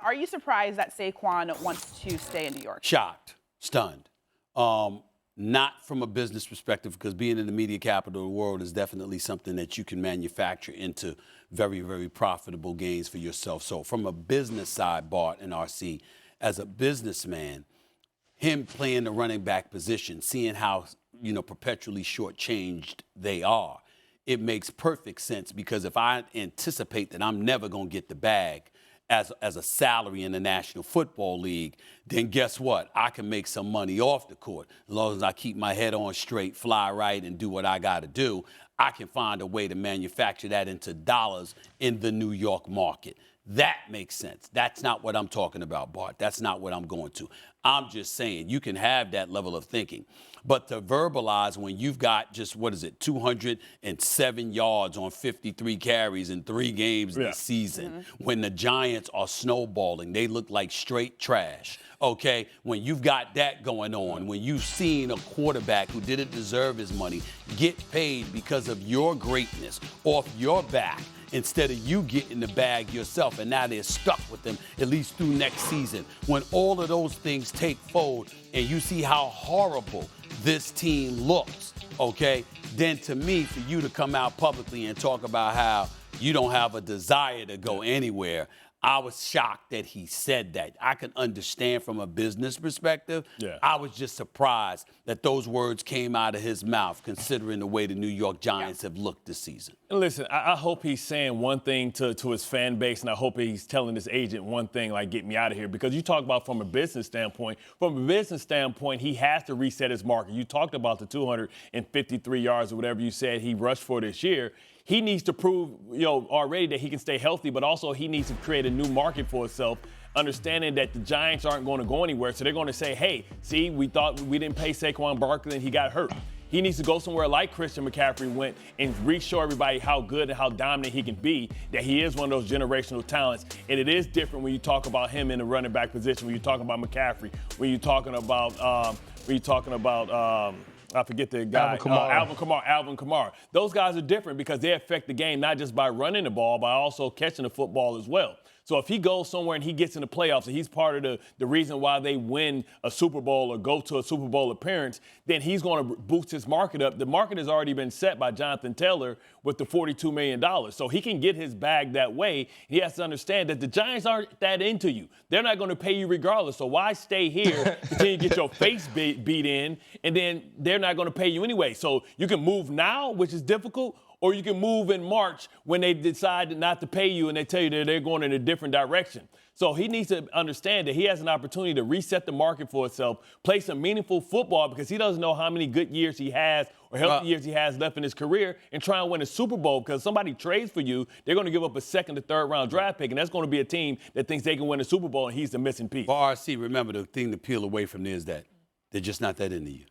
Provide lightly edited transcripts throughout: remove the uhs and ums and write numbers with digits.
Are you surprised that Saquon wants to stay in New York? Shocked, stunned. Not from a business perspective, because being in the media capital of the world is definitely something that you can manufacture into very, very profitable gains for yourself. So from a business side, Bart and RC, as a businessman, him playing the running back position, seeing how, perpetually shortchanged they are, it makes perfect sense, because if I anticipate that I'm never going to get the bag as a salary in the National Football League, then guess what? I can make some money off the court. As long as I keep my head on straight, fly right, and do what I got to do, I can find a way to manufacture that into dollars in the New York market. That makes sense. That's not what I'm talking about, Bart. That's not what I'm going to. I'm just saying you can have that level of thinking. But to verbalize when you've got just, 207 yards on 53 carries in 3 games this season, when the Giants are snowballing, they look like straight trash, okay? When you've got that going on, when you've seen a quarterback who didn't deserve his money get paid because of your greatness off your back, instead of you getting the bag yourself, and now they're stuck with them at least through next season. When all of those things take fold and you see how horrible this team looks, okay, then to me, for you to come out publicly and talk about how you don't have a desire to go anywhere, I was shocked that he said that. I can understand from a business perspective. I was just surprised that those words came out of his mouth, considering the way the New York Giants have looked this season. And listen, I hope he's saying one thing to his fan base, and I hope he's telling his agent one thing, like, get me out of here. Because you talk about from a business standpoint. From a business standpoint, he has to reset his market. You talked about the 253 yards or whatever you said he rushed for this year. He needs to prove, already that he can stay healthy, but also he needs to create a new market for himself, understanding that the Giants aren't going to go anywhere. So they're going to say, hey, see, we thought we didn't pay Saquon Barkley and he got hurt. He needs to go somewhere like Christian McCaffrey went and re-show everybody how good and how dominant he can be, that he is one of those generational talents. And it is different when you talk about him in the running back position, when you're talking about McCaffrey, when you're talking about I forget the guy, Alvin Kamara. Those guys are different because they affect the game not just by running the ball, but also catching the football as well. So if he goes somewhere and he gets in the playoffs and he's part of the reason why they win a Super Bowl or go to a Super Bowl appearance, then he's going to boost his market up. The market has already been set by Jonathan Taylor with the $42 million. So he can get his bag that way. He has to understand that the Giants aren't that into you. They're not going to pay you regardless. So why stay here, continue to get your face beat in, and then they're not going to pay you anyway. So you can move now, which is difficult, or you can move in March when they decide not to pay you and they tell you that they're going in a different direction. So he needs to understand that he has an opportunity to reset the market for himself, play some meaningful football, because he doesn't know how many good years he has or healthy years he has left in his career, and try and win a Super Bowl. Because somebody trades for you, they're going to give up a second to third round draft pick, and that's going to be a team that thinks they can win a Super Bowl, and he's the missing piece. For RC, remember, the thing to peel away from there is that they're just not that into you.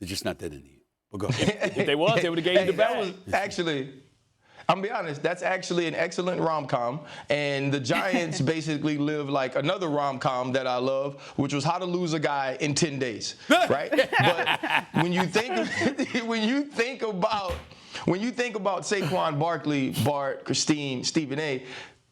They're just not that into you. Well, go ahead. If they was, they would have gave you the bag. Actually, I'm gonna be honest, that's actually an excellent rom-com, and the Giants basically live like another rom-com that I love, which was How to Lose a Guy in 10 Days, right? But when you think about Saquon Barkley, Bart, Christine, Stephen A.,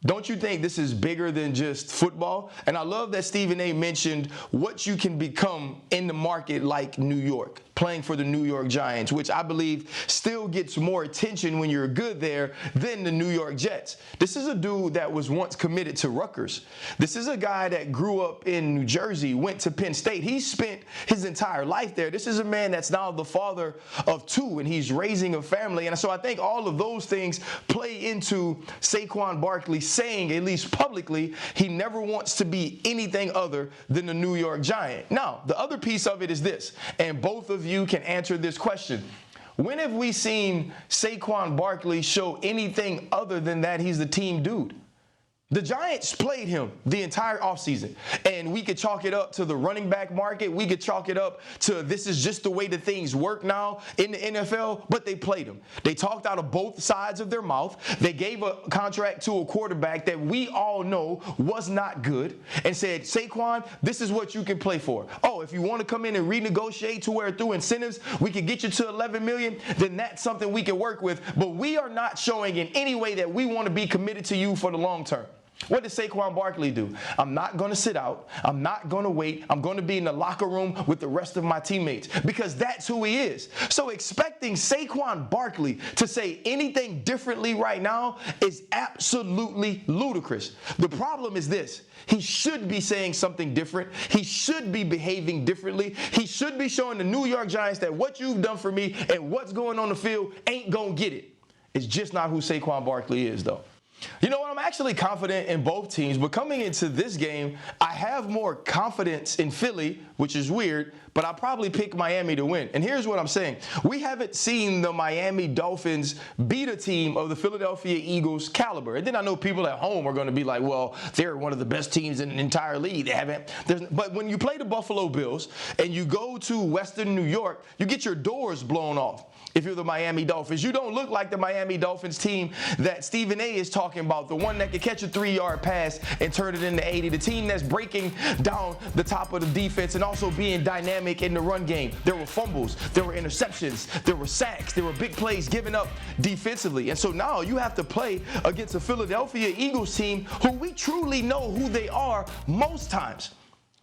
don't you think this is bigger than just football? And I love that Stephen A. mentioned what you can become in the market like New York, playing for the New York Giants, which I believe still gets more attention when you're good there than the New York Jets. This is a dude that was once committed to Rutgers. This is a guy that grew up in New Jersey, went to Penn State. He spent his entire life there. This is a man that's now the father of 2, and he's raising a family. And so I think all of those things play into Saquon Barkley saying, at least publicly, he never wants to be anything other than the New York Giant. Now, the other piece of it is this, and both of you can answer this question. When have we seen Saquon Barkley show anything other than that he's the team dude? The Giants played him the entire offseason, and we could chalk it up to the running back market. We could chalk it up to this is just the way that things work now in the NFL, but they played him. They talked out of both sides of their mouth. They gave a contract to a quarterback that we all know was not good and said, Saquon, this is what you can play for. Oh, if you want to come in and renegotiate to where through incentives we can get you to $11 million, then that's something we can work with. But we are not showing in any way that we want to be committed to you for the long term. What did Saquon Barkley do? I'm not going to sit out. I'm not going to wait. I'm going to be in the locker room with the rest of my teammates because that's who he is. So expecting Saquon Barkley to say anything differently right now is absolutely ludicrous. The problem is this. He should be saying something different. He should be behaving differently. He should be showing the New York Giants that what you've done for me and what's going on the field ain't going to get it. It's just not who Saquon Barkley is, though. You know what? I'm actually confident in both teams, but coming into this game, I have more confidence in Philly, which is weird, but I'll probably pick Miami to win. And here's what I'm saying. We haven't seen the Miami Dolphins beat a team of the Philadelphia Eagles caliber. And then I know people at home are going to be like, well, they're one of the best teams in the entire league. They haven't. But when you play the Buffalo Bills and you go to Western New York, you get your doors blown off. If you're the Miami Dolphins, you don't look like the Miami Dolphins team that Stephen A is talking about, the one that can catch a 3-yard pass and turn it into 80, the team that's breaking down the top of the defense and also being dynamic in the run game. There were fumbles, there were interceptions, there were sacks, there were big plays given up defensively. And so now you have to play against a Philadelphia Eagles team who we truly know who they are most times.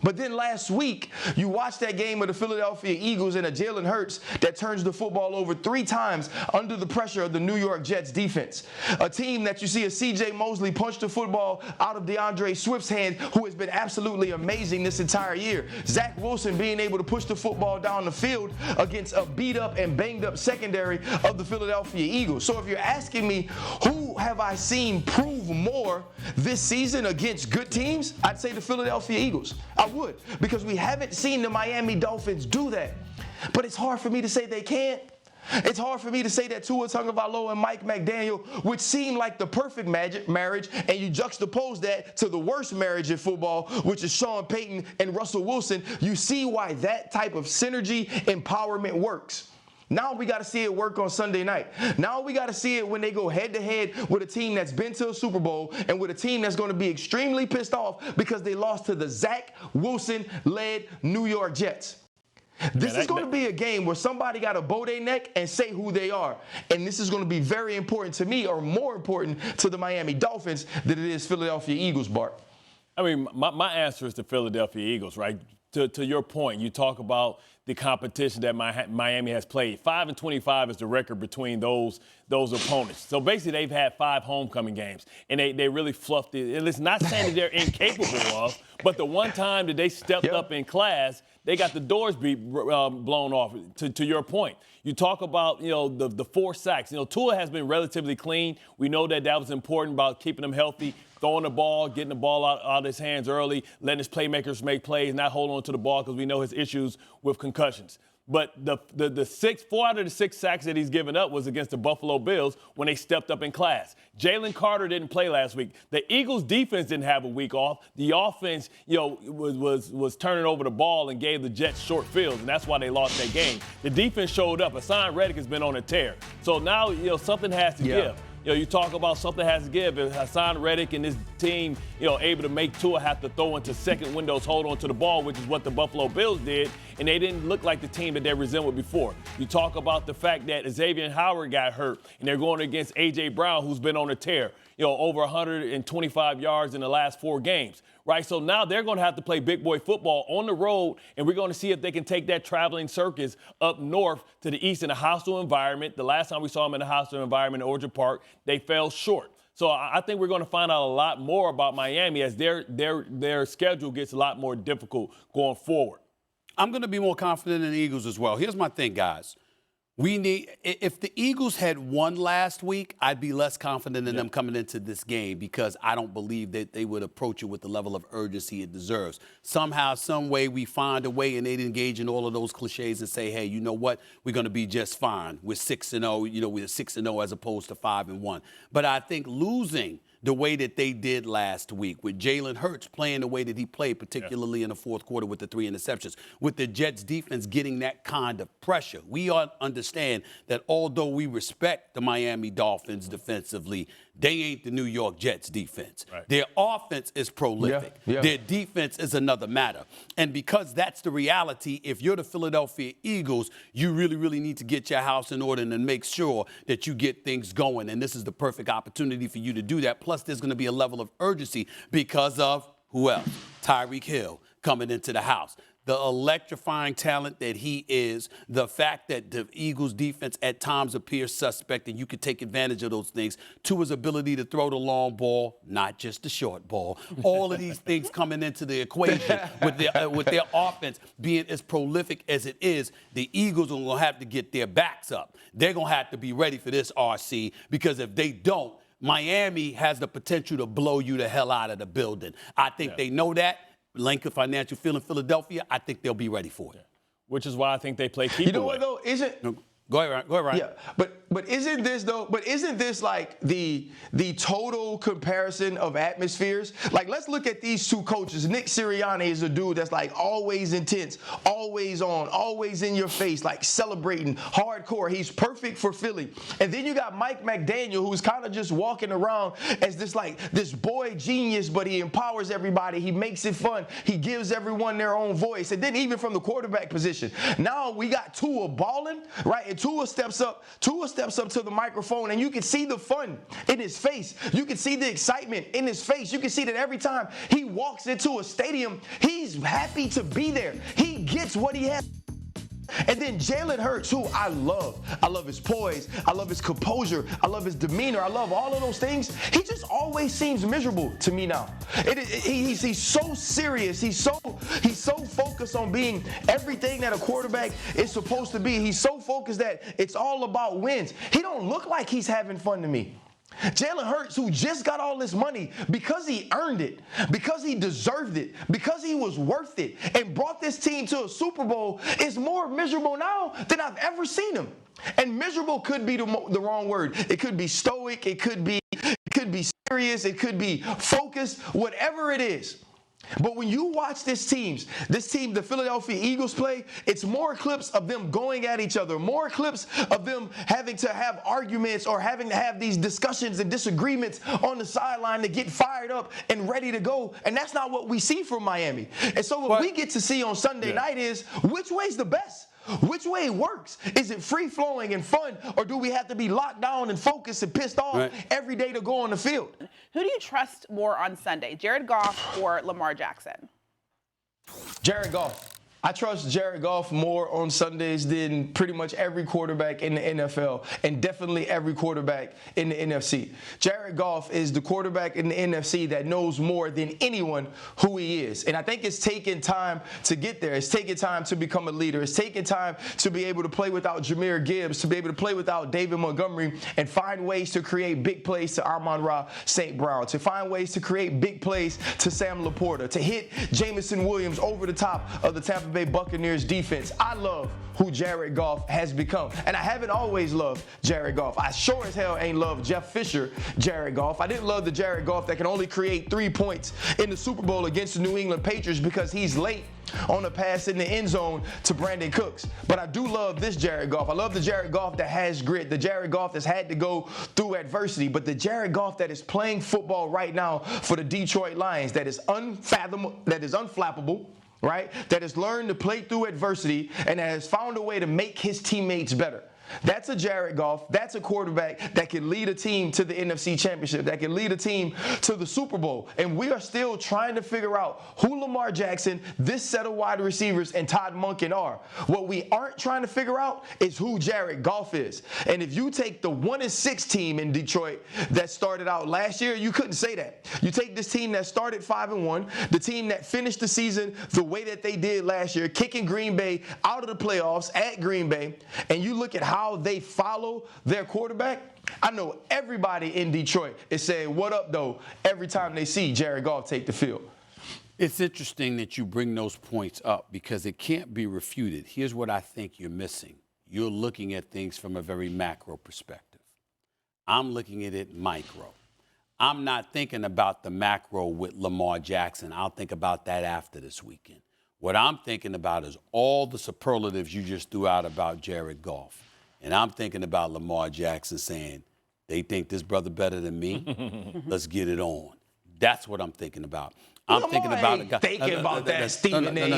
But then last week, you watched that game of the Philadelphia Eagles and a Jalen Hurts that turns the football over 3 times under the pressure of the New York Jets defense. A team that you see a C.J. Mosley punch the football out of DeAndre Swift's hand, who has been absolutely amazing this entire year. Zach Wilson being able to push the football down the field against a beat-up and banged-up secondary of the Philadelphia Eagles. So if you're asking me, who have I seen prove more this season against good teams? I'd say the Philadelphia Eagles. I would, because we haven't seen the Miami Dolphins do that. But it's hard for me to say they can't. It's hard for me to say that Tua Tagovailoa and Mike McDaniel, which seem like the perfect marriage, and you juxtapose that to the worst marriage in football, which is Sean Payton and Russell Wilson, you see why that type of synergy empowerment works. Now we got to see it work on Sunday night. Now we got to see it when they go head-to-head with a team that's been to a Super Bowl and with a team that's going to be extremely pissed off because they lost to the Zach Wilson-led New York Jets. This is going to be a game where somebody got to bow their neck and say who they are. And this is going to be very important to me, or more important to the Miami Dolphins than it is Philadelphia Eagles, Bart. I mean, my answer is the Philadelphia Eagles, right? To your point, you talk about the competition that Miami has played. 5-25 is the record between those opponents. So basically, they've had 5 homecoming games, and they really fluffed it. And it's not saying that they're incapable of, but the one time that they stepped up in class, they got the doors blown off. To your point, you talk about the 4 sacks. Tua has been relatively clean. We know that was important about keeping him healthy. Throwing the ball, getting the ball out of his hands early, letting his playmakers make plays, not holding on to the ball because we know his issues with concussions. But the 4 out of the 6 sacks that he's given up was against the Buffalo Bills when they stepped up in class. Jalen Carter didn't play last week. The Eagles' defense didn't have a week off. The offense, was turning over the ball and gave the Jets short fields, and that's why they lost that game. The defense showed up. Hassan Reddick has been on a tear. So now, something has to give. You talk about something has to give. If Hassan Reddick and his team, able to make Tua have to throw into second windows, hold on to the ball, which is what the Buffalo Bills did, and they didn't look like the team that they resembled before. You talk about the fact that Xavier Howard got hurt, and they're going against A.J. Brown, who's been on a tear, over 125 yards in the last 4 games. Right, so now they're going to have to play big boy football on the road, and we're going to see if they can take that traveling circus up north to the east in a hostile environment. The last time we saw them in a hostile environment in Orchard Park, they fell short. So I think we're going to find out a lot more about Miami as their schedule gets a lot more difficult going forward. I'm going to be more confident in the Eagles as well. Here's my thing, guys. If the Eagles had won last week, I'd be less confident in them coming into this game because I don't believe that they would approach it with the level of urgency it deserves. Somehow, some way, we find a way and they'd engage in all of those cliches and say, hey, you know what? We're going to be just fine. We're 6-0. We're 6-0 as opposed to 5-1. But I think losing the way that they did last week, with Jalen Hurts playing the way that he played, particularly in the fourth quarter with the 3 interceptions, with the Jets defense getting that kind of pressure. We understand that although we respect the Miami Dolphins defensively, They ain't the New York Jets defense. Right. Their offense is prolific. Yeah. Their defense is another matter. And because that's the reality, if you're the Philadelphia Eagles, you really, really need to get your house in order and make sure that you get things going. And this is the perfect opportunity for you to do that. Plus, there's going to be a level of urgency because of who else? Tyreek Hill coming into the house. The electrifying talent that he is, the fact that the Eagles defense at times appears suspect and you can take advantage of those things, to his ability to throw the long ball, not just the short ball. All of these things coming into the equation with their offense being as prolific as it is, the Eagles are going to have to get their backs up. They're going to have to be ready for this, RC, because if they don't, Miami has the potential to blow you the hell out of the building. I think they know that. Lincoln Financial Field in Philadelphia, I think they'll be ready for it. Which is why I think they play keep You know away. what, though? Go ahead, Ryan. Yeah, but isn't this though? But isn't this like the total comparison of atmospheres? Like, let's look at these two coaches. Nick Sirianni is a dude that's like always intense, always on, always in your face, like celebrating, hardcore. He's perfect for Philly. And then you got Mike McDaniel, who's kind of just walking around as this boy genius, but he empowers everybody. He makes it fun. He gives everyone their own voice. And then even from the quarterback position, now we got Tua balling, right? And Tua steps up to the microphone, and you can see the fun in his face. You can see the excitement in his face. You can see that every time he walks into a stadium, he's happy to be there. He gets what he has. And then Jalen Hurts, who I love his poise, I love his composure, I love his demeanor, I love all of those things. He just always seems miserable to me now. He's so serious. He's so focused on being everything that a quarterback is supposed to be. He's so focused that it's all about wins. He don't look like he's having fun to me. Jalen Hurts, who just got all this money because he earned it, because he deserved it, because he was worth it, and brought this team to a Super Bowl, is more miserable now than I've ever seen him. And miserable could be the wrong word. It could be stoic. It could be serious. It could be focused. Whatever it is. But when you watch this team, the Philadelphia Eagles play, it's more clips of them going at each other, more clips of them having to have arguments or having to have these discussions and disagreements on the sideline to get fired up and ready to go. And that's not what we see from Miami. And so what we get to see on Sunday night is which way's the best? Which way works? Is it free-flowing and fun, or do we have to be locked down and focused and pissed off every day to go on the field? Who do you trust more on Sunday, Jared Goff or Lamar Jackson? Jared Goff. I trust Jared Goff more on Sundays than pretty much every quarterback in the NFL, and definitely every quarterback in the NFC. Jared Goff is the quarterback in the NFC that knows more than anyone who he is. And I think it's taken time to get there. It's taken time to become a leader. It's taken time to be able to play without Jahmyr Gibbs, to be able to play without David Montgomery, and find ways to create big plays to Amon-Ra St. Brown, to find ways to create big plays to Sam Laporta, to hit Jameson Williams over the top of the Tampa Bay Buccaneers defense. I love who Jared Goff has become. And I haven't always loved Jared Goff. I sure as hell ain't loved Jeff Fisher, Jared Goff. I didn't love the Jared Goff that can only create 3 points in the Super Bowl against the New England Patriots because he's late on a pass in the end zone to Brandon Cooks. But I do love this Jared Goff. I love the Jared Goff that has grit, the Jared Goff that's had to go through adversity, but the Jared Goff that is playing football right now for the Detroit Lions that is unfathomable, that is unflappable, right? That has learned to play through adversity and has found a way to make his teammates better. That's a Jared Goff. That's a quarterback that can lead a team to the NFC Championship, that can lead a team to the Super Bowl. And we are still trying to figure out who Lamar Jackson, this set of wide receivers, and Todd Monken are. What we aren't trying to figure out is who Jared Goff is. And if you take the 1-6 team in Detroit that started out last year, you couldn't say that. You take this team that started 5-1, the team that finished the season the way that they did last year, kicking Green Bay out of the playoffs at Green Bay, and you look at how they follow their quarterback. I know everybody in Detroit is saying, what up, though, every time they see Jared Goff take the field. It's interesting that you bring those points up because it can't be refuted. Here's what I think you're missing. You're looking at things from a very macro perspective. I'm looking at it micro. I'm not thinking about the macro with Lamar Jackson. I'll think about that after this weekend. What I'm thinking about is all the superlatives you just threw out about Jared Goff. And I'm thinking about Lamar Jackson saying, They think this brother better than me. Let's get it on. That's what I'm thinking about. I'm thinking about a guy. Thinking about that, Stephen A.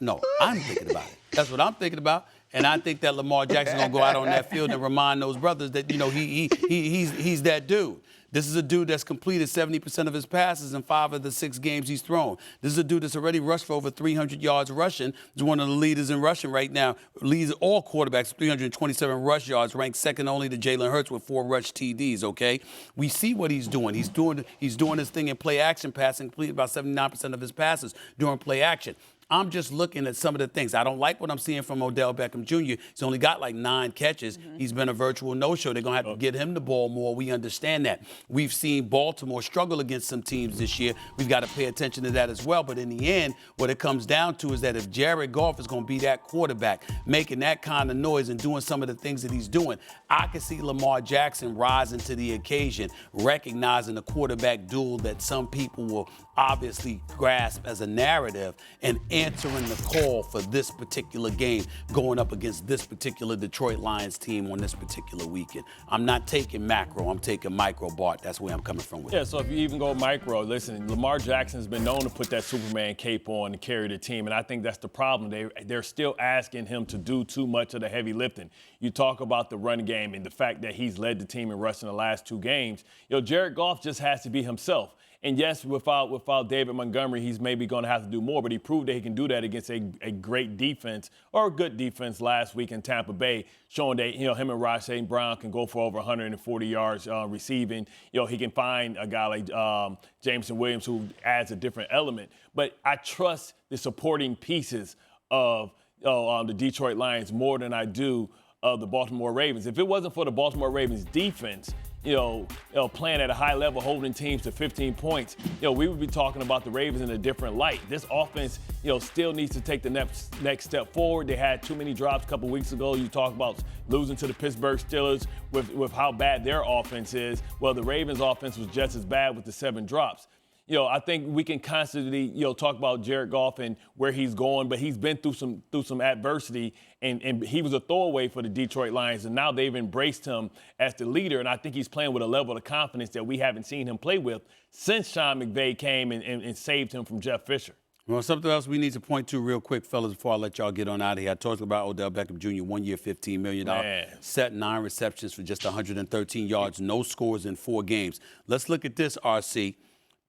No. I'm thinking about it. That's what I'm thinking about. And I think that Lamar Jackson's gonna go out on that field and remind those brothers that he's that dude. This is a dude that's completed 70% of his passes in 5 of the 6 games he's thrown. This is a dude that's already rushed for over 300 yards rushing. He's one of the leaders in rushing right now. Leads all quarterbacks, 327 rush yards, ranked second only to Jalen Hurts with 4 rush TDs, okay? We see what he's doing. He's doing his thing in play action passing, completed about 79% of his passes during play action. I'm just looking at some of the things. I don't like what I'm seeing from Odell Beckham Jr. He's only got like 9 catches. He's been a virtual no-show. They're going to have to get him the ball more. We understand that. We've seen Baltimore struggle against some teams this year. We've got to pay attention to that as well. But in the end, what it comes down to is that if Jared Goff is going to be that quarterback, making that kind of noise and doing some of the things that he's doing, I can see Lamar Jackson rising to the occasion, recognizing the quarterback duel that some people will obviously grasp as a narrative and answering the call for this particular game, going up against this particular Detroit Lions team on this particular weekend. I'm not taking macro, I'm taking micro, Bart. That's where I'm coming from with it. Yeah, so if you even go micro, listen, Lamar Jackson's been known to put that Superman cape on and carry the team, and I think that's the problem. They're still asking him to do too much of the heavy lifting. You talk about the run game and the fact that he's led the team in rushing the last 2 games. Jared Goff just has to be himself. And yes, without David Montgomery, he's maybe going to have to do more, but he proved that he can do that against a great defense or a good defense last week in Tampa Bay, showing that, him and Rashawn Brown can go for over 140 yards receiving. He can find a guy like Jameson Williams who adds a different element. But I trust the supporting pieces of the Detroit Lions more than I do of the Baltimore Ravens. If it wasn't for the Baltimore Ravens defense, playing at a high level, holding teams to 15 points, we would be talking about the Ravens in a different light. This offense, still needs to take the next step forward. They had too many drops a couple weeks ago. You talk about losing to the Pittsburgh Steelers with how bad their offense is. Well, the Ravens' offense was just as bad with the 7 drops. I think we can constantly, talk about Jared Goff and where he's going, but he's been through some adversity, and he was a throwaway for the Detroit Lions, and now they've embraced him as the leader, and I think he's playing with a level of confidence that we haven't seen him play with since Sean McVay came and saved him from Jeff Fisher. Well, something else we need to point to real quick, fellas, before I let y'all get on out of here. I talked about Odell Beckham Jr., 1 year, $15 million. Set 9 receptions for just 113 yards, no scores in 4 games. Let's look at this, RC.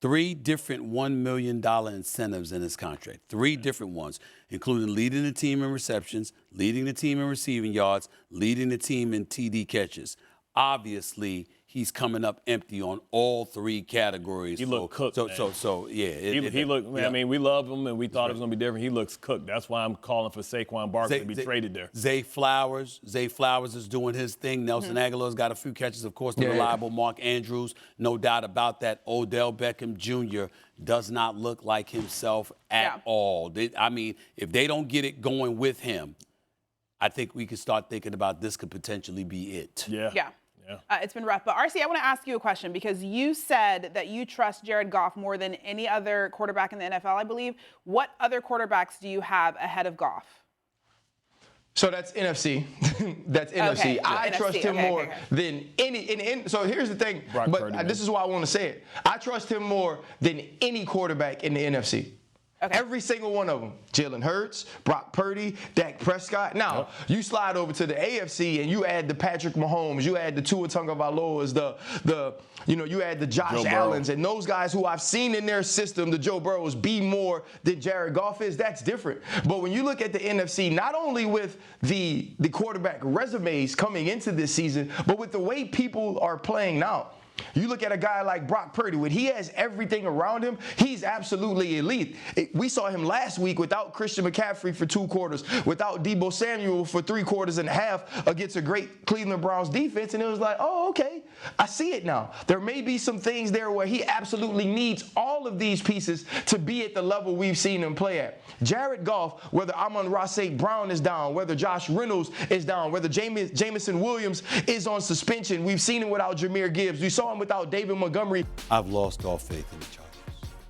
3 different $1 million incentives in his contract. 3 different ones, including leading the team in receptions, leading the team in receiving yards, leading the team in TD catches. Obviously, he's coming up empty on all 3 categories. He looked cooked, yeah. He looked, I mean, we love him, and we thought it was going to be different. He looks cooked. That's why I'm calling for Saquon Barkley to be traded there. Zay Flowers is doing his thing. Nelson Aguilar's got a few catches. Of course, the reliable Mark Andrews, no doubt about that. Odell Beckham Jr. does not look like himself at all. If they don't get it going with him, I think we can start thinking about this could potentially be it. Yeah. It's been rough. But, RC, I want to ask you a question because you said that you trust Jared Goff more than any other quarterback in the NFL, I believe. What other quarterbacks do you have ahead of Goff? So that's NFC. That's NFC. I trust him more than any. So here's the thing. This is why I want to say it. I trust him more than any quarterback in the NFC. Okay. Every single one of them. Jalen Hurts, Brock Purdy, Dak Prescott. Now, you slide over to the AFC and you add the Patrick Mahomes, you add the Tua Tagovailoas, you add the Josh Allens, and those guys who I've seen in their system, the Joe Burrows, be more than Jared Goff is. That's different. But when you look at the NFC, not only with the quarterback resumes coming into this season, but with the way people are playing now. You look at a guy like Brock Purdy, when he has everything around him, he's absolutely elite. We saw him last week without Christian McCaffrey for 2 quarters, without Deebo Samuel for 3 quarters and a half against a great Cleveland Browns defense, and it was like, oh, okay, I see it now. There may be some things there where he absolutely needs all of these pieces to be at the level we've seen him play at. Jared Goff, whether Amon-Ra St. Brown is down, whether Josh Reynolds is down, whether Jameson Williams is on suspension, we've seen him without Jahmyr Gibbs. We saw him without David Montgomery. I've lost all faith in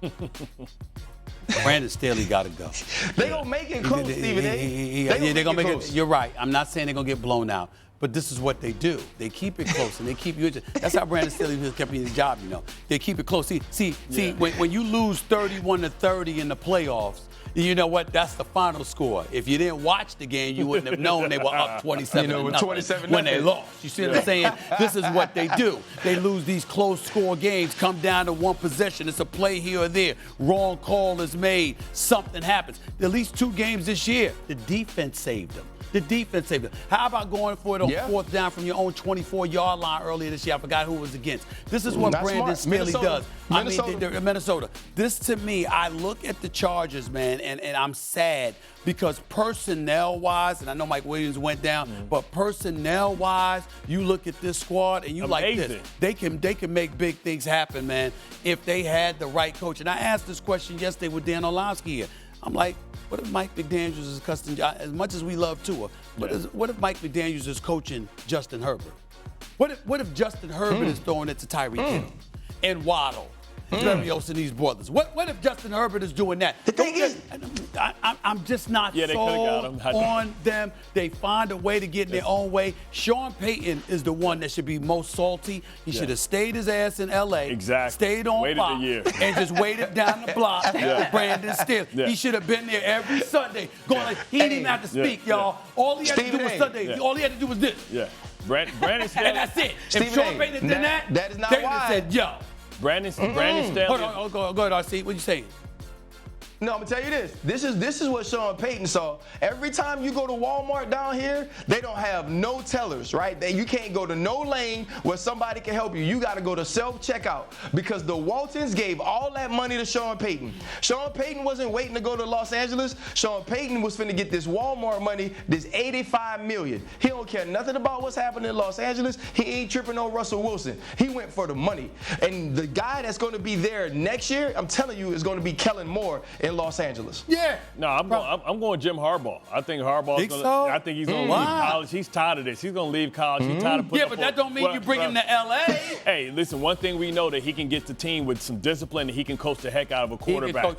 the Chargers. Brandon Staley got to go. They gonna make it close, Stephen A. They're gonna make it. You're right. I'm not saying they're gonna get blown out, But this is what they do. They keep it close, and they keep you. That's how Brandon Staley kept his job, you know. They keep it close. See, when you lose 31-30 in the playoffs, you know what? That's the final score. If you didn't watch the game, you wouldn't have known they were up 27-0 when they lost. You see what I'm saying? This is what they do. They lose these close score games, come down to one possession. It's a play here or there. Wrong call is made. Something happens. At least 2 games this year, the defense saved them. The defense saved them. How about going for it on 4th down from your own 24-yard line earlier this year? I forgot who it was against. This is what Brandon Staley does. Minnesota. This, to me, I look at the Chargers, man, and I'm sad because personnel-wise, and I know Mike Williams went down, but personnel-wise, you look at this squad and you like this. They can make big things happen, man, if they had the right coach. And I asked this question yesterday with Dan Orlovsky here. I'm like, what if Mike McDaniels is coaching, as much as we love Tua, what if Mike McDaniels is coaching Justin Herbert? What if Justin Herbert is throwing it to Tyreek Hill and Waddle and Berrios and these brothers? What if Justin Herbert is doing that? The thing is, I'm just not sold on them. They find a way to get in their own way. Sean Payton is the one that should be most salty. He should have stayed his ass in L.A., stayed on Fox, and just waited down the block with Brandon Staley. He should have been there every Sunday going like, he didn't even have to speak, y'all. All he had to do was Sunday. All he had to do was this. Brandon Staley. And that's it. If Sean Payton did that is not they would why. have said, yo. Brandon Staley. Hold on, go ahead, RC. What you saying? No, I'm gonna tell you this. This is what Sean Payton saw. Every time you go to Walmart down here, they don't have no tellers, right? You can't go to no lane where somebody can help you. You got to go to self-checkout because the Waltons gave all that money to Sean Payton. Sean Payton wasn't waiting to go to Los Angeles. Sean Payton was finna get this Walmart money, this $85 million. He don't care nothing about what's happening in Los Angeles. He ain't tripping on Russell Wilson. He went for the money. And the guy that's going to be there next year, I'm telling you, is going to be Kellen Moore in Los Angeles. No, I'm going Jim Harbaugh. I think Harbaugh's going to. I think he's going to leave college. He's tired of this. He's going to leave college. He's tired of putting but that don't mean you bring him to L.A. Hey, listen, one thing we know that he can get the team with some discipline and he can coach the heck out of a quarterback.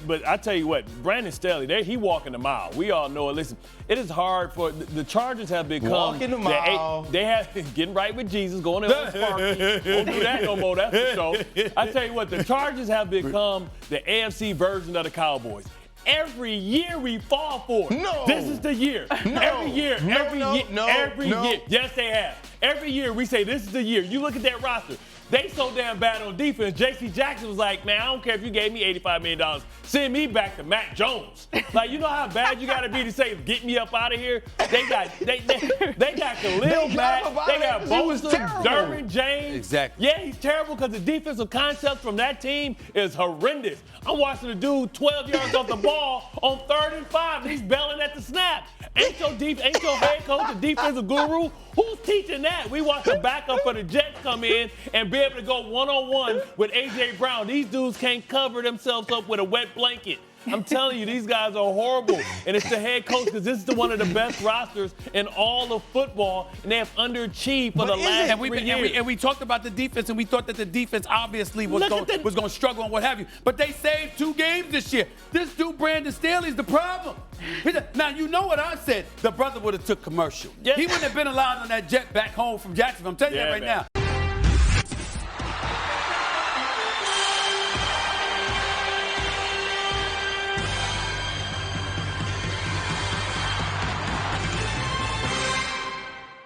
But I tell you what, Brandon Staley, he walking the mile. We all know it. Listen, it is hard for the Chargers have become walking the mile. They have getting right with Jesus, going to Sparky. Won't do that no more. That's for sure. I tell you what, the Chargers have become the AFC version of the Cowboys. Every year we fall for it. No. This is the year. No. Every year. Every year. Yes, they have. Every year we say this is the year. You look at that roster. They so damn bad on defense. J.C. Jackson was like, man, I don't care if you gave me $85 million. Send me back to Mac Jones. Like, you know how bad you got to be to say, get me up out of here? They got Khalil back. They got Bosa, Derwin James. Exactly. Yeah, he's terrible because the defensive concept from that team is horrendous. I'm watching a dude 12 yards off the ball on 3rd and 5. He's bailing at the snap. Ain't your head coach a defensive guru? Who's teaching that? We watch the backup for the Jets come in and be able to go one-on-one with A.J. Brown. These dudes can't cover themselves up with a wet blanket. I'm telling you, these guys are horrible. And it's the head coach because this is one of the best rosters in all of football, and they have underachieved for the last 3 years. And we talked about the defense, and we thought that the defense obviously was going to struggle and what have you. But they saved 2 games this year. This dude, Brandon Staley's the problem. Now, you know what I said. The brother would have took commercial. Yeah. He wouldn't have been allowed on that jet back home from Jacksonville. I'm telling you that right now.